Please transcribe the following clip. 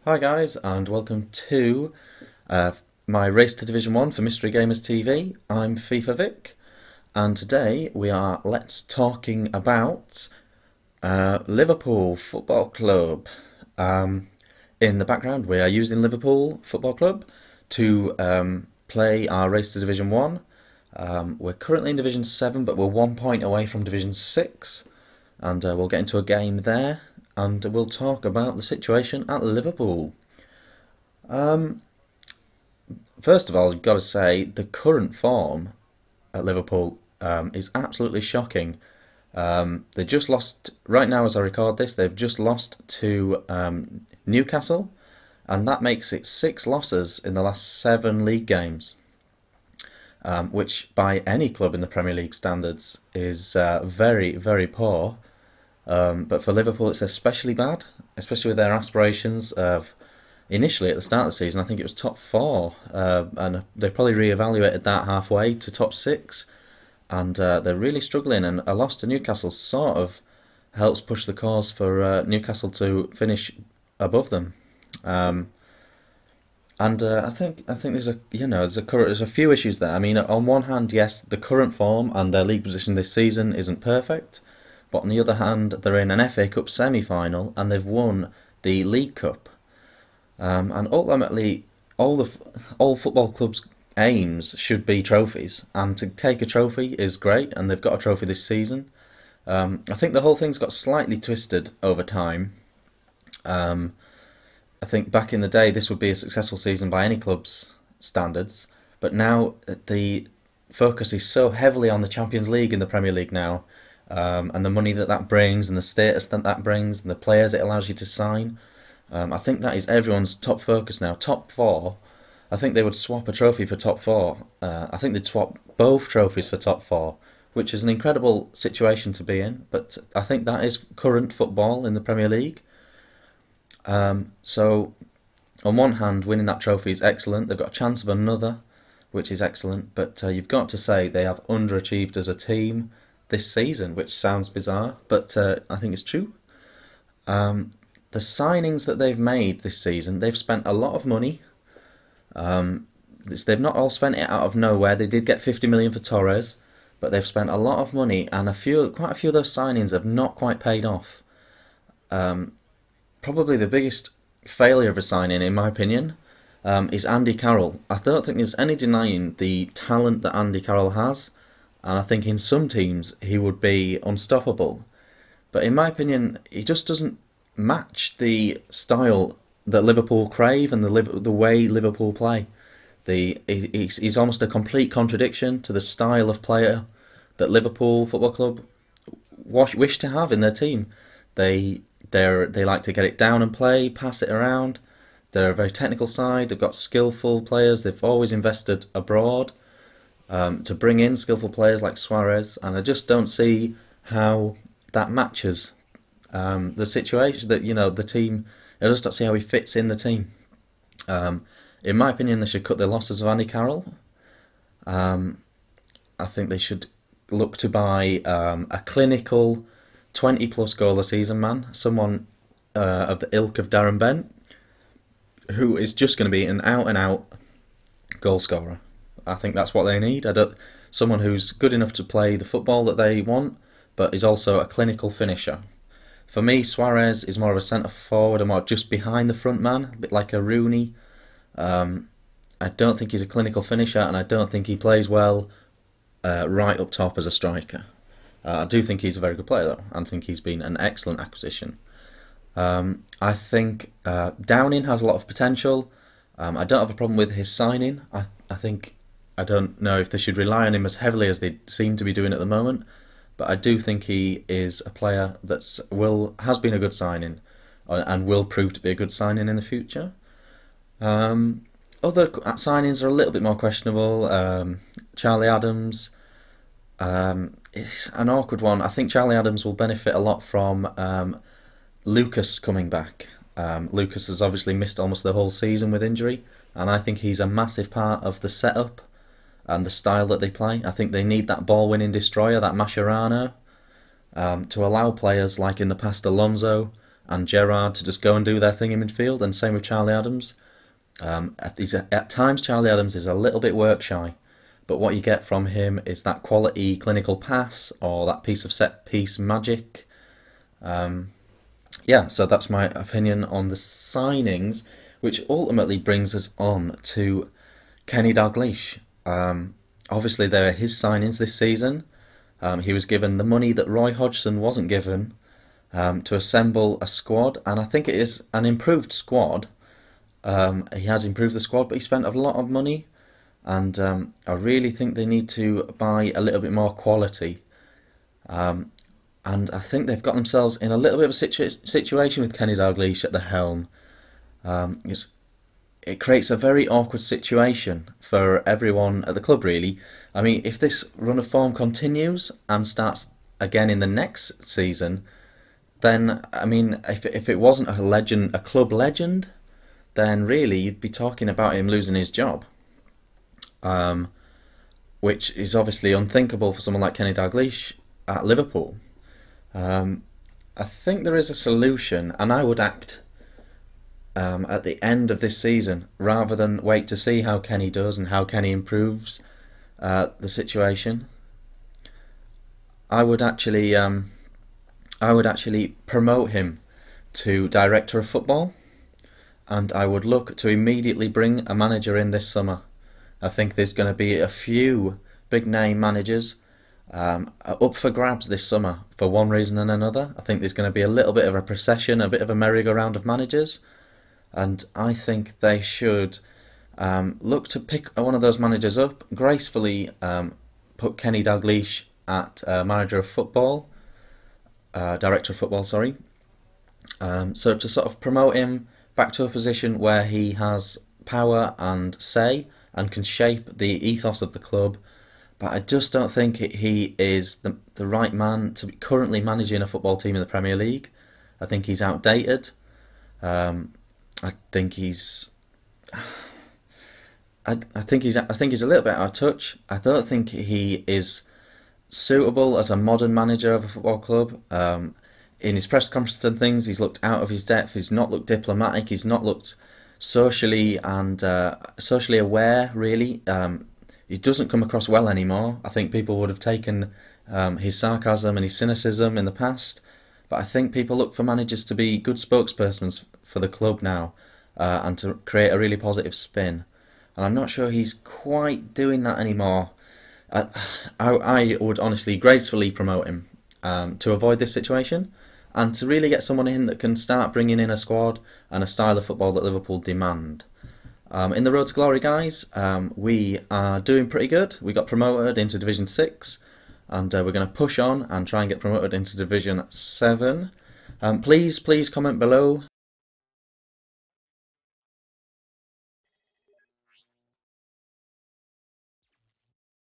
Hi guys, and welcome to uh, my race to Division 1 for MreGamersTV. I'm fifav1ck, and today we are talking about Liverpool Football Club. Um, in the background we are using Liverpool Football Club to play our race to Division 1. We're currently in Division 7, but we're 1 point away from Division 6, and we'll get into a game there, and we'll talk about the situation at Liverpool. Um, First of all, I've got to say the current form at Liverpool is absolutely shocking. They just lost, right now as I record this, they've just lost to Newcastle, and that makes it 6 losses in the last 7 league games, which by any club in the Premier League standards is very, very poor. But for Liverpool, it's especially bad, especially with their aspirations of initially at the start of the season. I think it was top four, and they probably reevaluated that halfway to top six, and they're really struggling. And a loss to Newcastle sort of helps push the cause for Newcastle to finish above them. Um, and I think there's a few issues there. I mean, on one hand, yes, the current form and their league position this season isn't perfect, but on the other hand, they're in an FA Cup semi-final and they've won the League Cup. And ultimately, all football clubs' aims should be trophies, and to take a trophy is great, and they've got a trophy this season. I think the whole thing's got slightly twisted over time. Um, I think back in the day this would be a successful season by any club's standards, but now the focus is so heavily on the Champions League in the Premier League now, and the money that that brings, and the status that that brings, and the players it allows you to sign. I think that is everyone's top focus now. Top four, I think they would swap a trophy for top four. I think they'd swap both trophies for top four, which is an incredible situation to be in. But I think that is current football in the Premier League. So, on one hand, winning that trophy is excellent. They've got a chance of another, which is excellent. But you've got to say they have underachieved as a team this season, which sounds bizarre, but I think it's true. Um, the signings that they've made this season, they've spent a lot of money. They've not all spent it out of nowhere. They did get 50 million for Torres, but they've spent a lot of money, and quite a few of those signings have not quite paid off. Um, Probably the biggest failure of a signing, in my opinion, is Andy Carroll. I don't think there's any denying the talent that Andy Carroll has, and I think in some teams he would be unstoppable. But in my opinion, he just doesn't match the style that Liverpool crave and the way Liverpool play. He's almost a complete contradiction to the style of player that Liverpool Football Club wish to have in their team. They like to get it down and play, pass it around. They're a very technical side. They've got skillful players. They've always invested abroad to bring in skillful players like Suarez, and I just don't see how that matches the situation that the team. I just don't see how he fits in the team. In my opinion, they should cut their losses of Andy Carroll. I think they should look to buy a clinical 20-plus goal a season man, someone of the ilk of Darren Bent, who is just going to be an out-and-out goal scorer. I think that's what they need. Someone who's good enough to play the football that they want, but is also a clinical finisher. For me, Suarez is more of a centre forward, and more just behind the front man, a bit like a Rooney. I don't think he's a clinical finisher, and I don't think he plays well right up top as a striker. I do think he's a very good player, though, and think he's been an excellent acquisition. I think Downing has a lot of potential. I don't have a problem with his signing. I don't know if they should rely on him as heavily as they seem to be doing at the moment, but I do think he is a player that has been a good signing and will prove to be a good signing in the future. Other signings are a little bit more questionable. Charlie Adams, it's an awkward one. I think Charlie Adams will benefit a lot from Lucas coming back. Lucas has obviously missed almost the whole season with injury, and I think he's a massive part of the setup and the style that they play. I think they need that ball-winning destroyer, that Mascherano, to allow players like in the past Alonso and Gerrard to just go and do their thing in midfield, and same with Charlie Adams. At times Charlie Adams is a little bit work shy, but what you get from him is that quality clinical pass or that piece of set piece magic. Yeah, so that's my opinion on the signings, which ultimately brings us on to Kenny Dalglish. Obviously, they were his signings this season. He was given the money that Roy Hodgson wasn't given to assemble a squad, and I think it is an improved squad. He has improved the squad, but he spent a lot of money, and I really think they need to buy a little bit more quality. And I think they've got themselves in a little bit of a situation with Kenny Dalglish at the helm. It creates a very awkward situation for everyone at the club, really. I mean, if this run of form continues and starts again in the next season, then, I mean, if it wasn't a club legend, then really you'd be talking about him losing his job, which is obviously unthinkable for someone like Kenny Dalglish at Liverpool. I think there is a solution, and I would act at the end of this season rather than wait to see how Kenny does and how Kenny improves the situation. I would actually promote him to director of football, and I would look to immediately bring a manager in this summer. I think there's going to be a few big name managers up for grabs this summer for one reason and another. I think there's going to be a little bit of a procession, a bit of a merry-go-round of managers, and I think they should look to pick one of those managers up, gracefully put Kenny Dalglish at director of football, sorry. So to sort of promote him back to a position where he has power and say and can shape the ethos of the club. But I just don't think he is the right man to be currently managing a football team in the Premier League. I think he's outdated. I think he's a little bit out of touch. I don't think he is suitable as a modern manager of a football club. In his press conferences and things, he's looked out of his depth. He's not looked diplomatic. He's not looked socially aware, really. He doesn't come across well anymore. I think people would have taken his sarcasm and his cynicism in the past, but I think people look for managers to be good spokespersons for the club now and to create a really positive spin. And I'm not sure he's quite doing that anymore. I would honestly gracefully promote him to avoid this situation and to really get someone in that can start bringing in a squad and a style of football that Liverpool demand. In the road to glory, guys, we are doing pretty good. We got promoted into Division 6, and we're going to push on and try and get promoted into Division 7. Please comment below